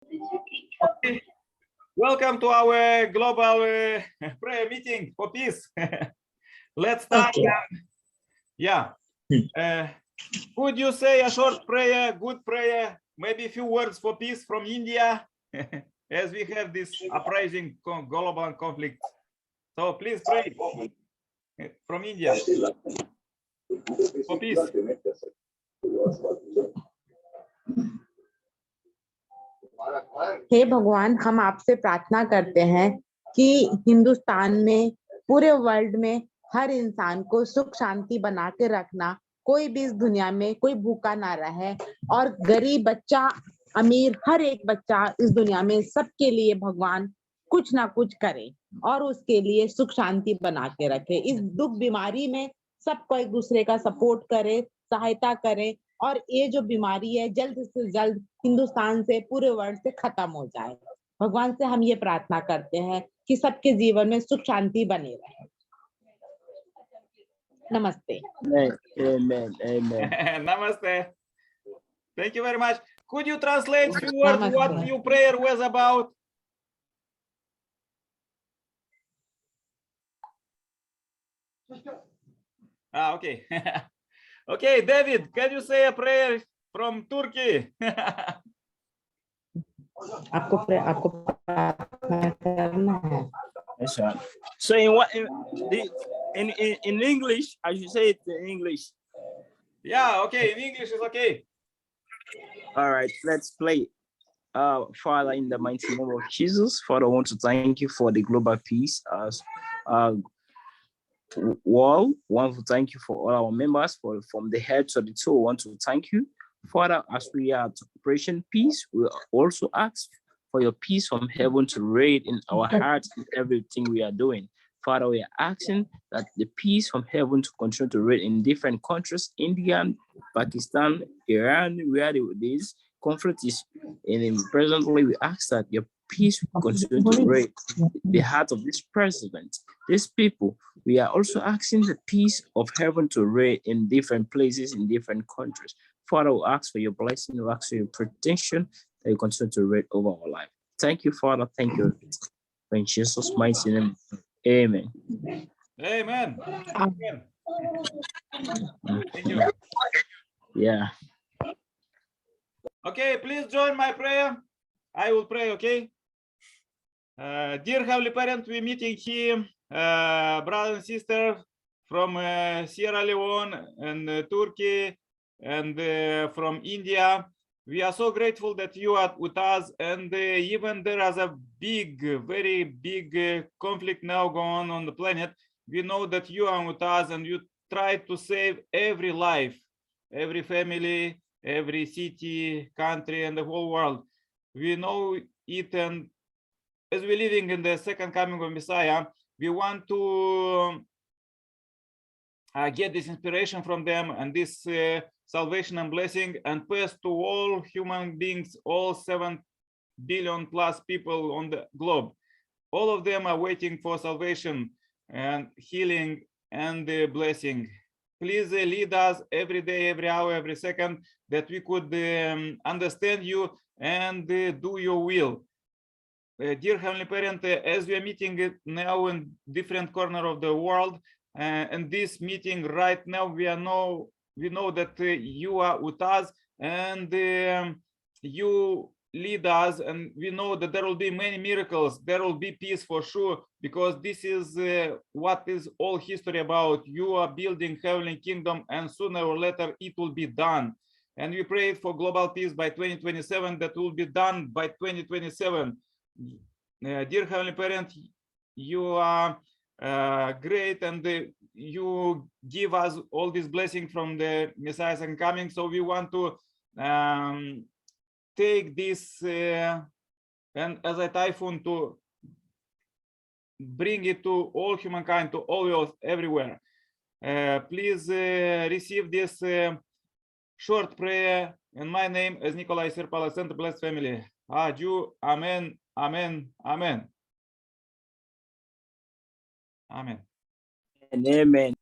Okay. Welcome to our global prayer meeting for peace. Let's start. Okay. Yeah. Could you say a short prayer, good prayer, maybe a few words for peace from India, as we have this uprising global conflict? So please pray from India for peace. हे भगवान, हम आपसे प्रार्थना करते हैं कि हिंदुस्तान में, पूरे world में हर इंसान को सुख शांति बना के रखना, कोई भी इस दुनिया में कोई भूखा ना रहे, और गरीब बच्चा अमीर हर एक बच्चा इस दुनिया में सबके लिए भगवान कुछ ना कुछ करे और उसके लिए सुख शांति बना के रखे। इस दुख बीमारी में सबको एक दूसरे का सपोर्ट करे, सहायता करे, और ये जो बीमारी है जल्द से जल्द हिंदुस्तान से, पूरे वर्ल्ड से खत्म हो जाए। भगवान से हम ये प्रार्थना करते हैं कि सबके जीवन में सुख शांति बने रहे। नमस्ते। Amen. Amen. Namaste. Thank you very much. Could you translate few words what your prayer was about? Okay. Okay, David, can you say a prayer from Turkey? आपको प्रार्थना करना है। Yes, sir. So in what in English, I should say it in English. Yeah, okay, in English is okay. All right, let's play. Father, in the mighty name of Jesus, Father, I want to thank you for the global peace as world. I want to thank you for all our members, from the head to the toe. I want to thank you, Father, as we are at Operation Peace. We also ask for your peace from heaven to reign in our hearts in everything we are doing. Father, we are asking that the peace from heaven to continue to reign in different countries, India, Pakistan, Iran, where this conflict is. And presently, we ask that your peace will continue to reign in the heart of this president, these people. We are also asking the peace of heaven to reign in different places, in different countries. Father, we ask for your blessing, we ask for your protection, that you continue to reign over our life. Thank you, Father. Thank you. In Jesus' mighty name. Amen. Amen. Amen. Thank you. Yeah. Okay, please join my prayer. I will pray, okay? Dear Heavenly Parent, we're meeting here, brothers and sisters from Sierra Leone and Turkey and from India. We are so grateful that you are with us, and even there is a big, very big conflict now going on the planet. We know that you are with us and you try to save every life, every family, every city, country, and the whole world. We know it, and as we're living in the second coming of Messiah, we want to get this inspiration from them and this salvation and blessing, and pass to all human beings, all 7 billion plus people on the globe. All of them are waiting for salvation and healing and the blessing. Please lead us every day, every hour, every second, that we could understand you and do your will. Dear Heavenly Parent, as we are meeting now in different corners of the world, and this meeting right now, we know that you are with us, and you lead us, and we know that there will be many miracles, there will be peace for sure, because this is what is all history about. You are building heavenly kingdom, and sooner or later it will be done. And we pray for global peace by 2027, that will be done by 2027. Dear Heavenly Parent, you are great, and you give us all this blessing from the Messiah's coming. So we want to take this and as a typhoon to bring it to all humankind, to all earth, everywhere. Please receive this short prayer in my name as Nikolai Sirpala, Center Blessed Family. Adieu. Amen. Amen. Amen. Amen. And amen.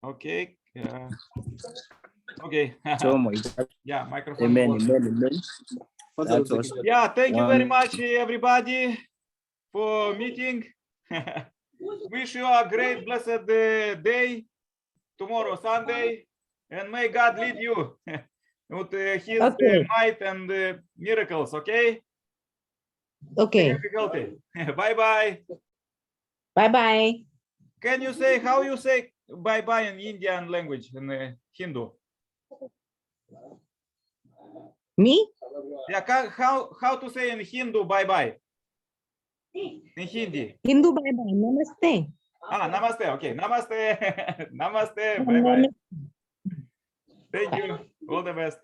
Okay. Okay. so much. Yeah, microphone. Amen, closed. amen, amen. That was Yeah, thank you very one. much, everybody, for meeting. Wish you a great, blessed day. Tomorrow, Sunday, and may God lead you with His Okay. might and miracles. Okay. Okay. Difficulty. Bye bye. Bye bye. Can you say how you say bye bye in Indian language in Hindu? Me? Yeah, how to say in Hindu bye bye? In Hindi. Hindu bye bye. Namaste. Ah, namaste. Okay, namaste. Namaste. Bye bye. Thank you. All the best.